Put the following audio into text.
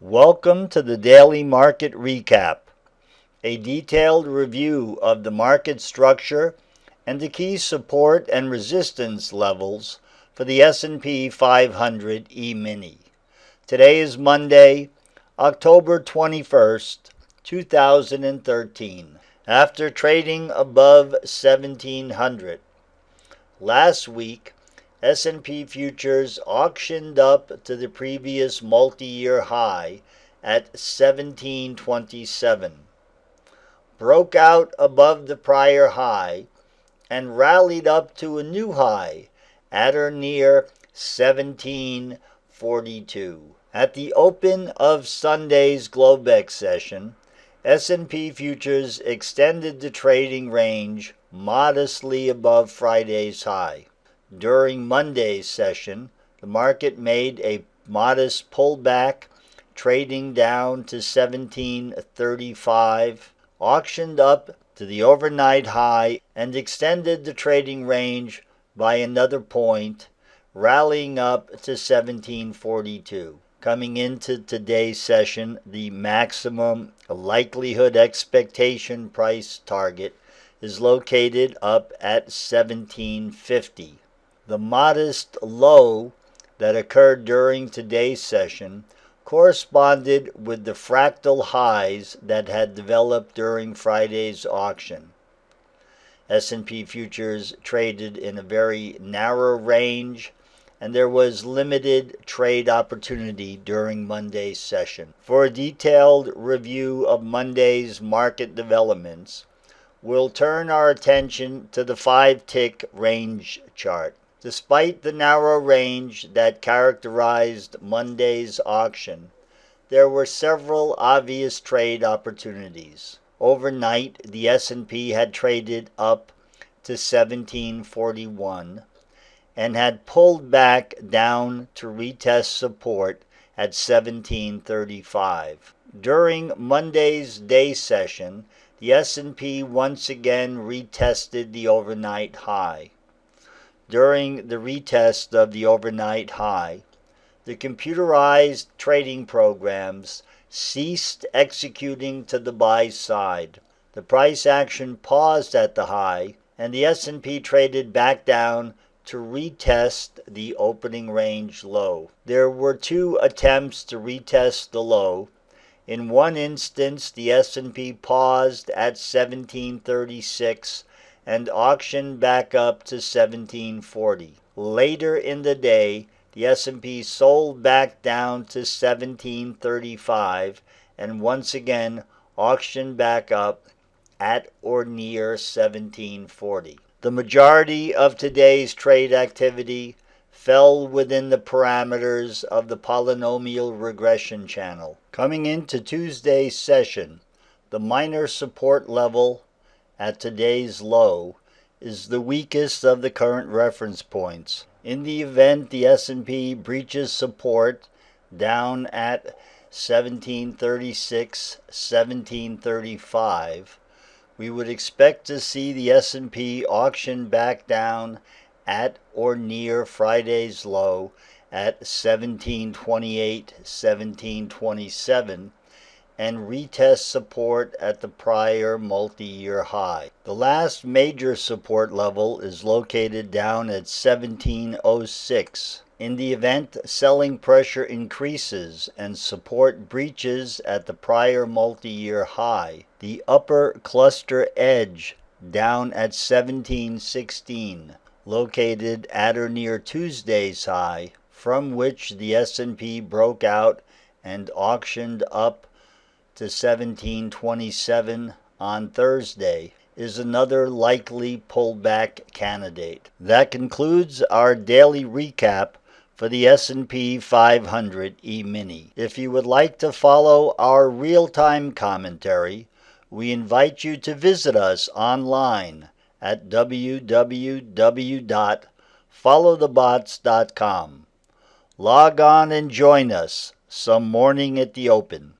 Welcome to the Daily Market Recap, a detailed review of the market structure and the key support and resistance levels for the S&P 500 E-mini. Today is Monday, October 21st, 2013. After trading above 1700, last week S&P futures auctioned up to the previous multi-year high at 1727, broke out above the prior high, and rallied up to a new high at or near 1742. At the open of Sunday's Globex session, S&P futures extended the trading range modestly above Friday's high. During Monday's session, the market made a modest pullback, trading down to 1735, auctioned up to the overnight high, and extended the trading range by another point, rallying up to 1742. Coming into today's session, the maximum likelihood expectation price target is located up at 1750. The modest low that occurred during today's session corresponded with the fractal highs that had developed during Friday's auction. S&P futures traded in a very narrow range, and there was limited trade opportunity during Monday's session. For a detailed review of Monday's market developments, we'll turn our attention to the 5-tick range chart. Despite the narrow range that characterized Monday's auction, there were several obvious trade opportunities. Overnight, the S&P had traded up to 1741 and had pulled back down to retest support at 1735. During Monday's day session, the S&P once again retested the overnight high. During the retest of the overnight high, the computerized trading programs ceased executing to the buy side. The price action paused at the high, and the S&P traded back down to retest the opening range low. There were two attempts to retest the low. In one instance, the S&P paused at 1736 and auctioned back up to 1740. Later in the day, the S&P sold back down to 1735 and once again auctioned back up at or near 1740. The majority of today's trade activity fell within the parameters of the polynomial regression channel. Coming into Tuesday's session, the minor support level at today's low is the weakest of the current reference points. In the event the S&P breaches support down at 1736, 1735, we would expect to see the S&P auction back down at or near Friday's low at 1728, 1727, and retest support at the prior multi-year high. The last major support level is located down at 1706. In the event selling pressure increases and support breaches at the prior multi-year high, the upper cluster edge down at 1716, located at or near Tuesday's high, from which the S&P broke out and auctioned up to 1727 on Thursday, is another likely pullback candidate. That concludes our daily recap for the S&P 500 E-mini. If you would like to follow our real-time commentary, we invite you to visit us online at www.followthebots.com. Log on and join us some morning at the open.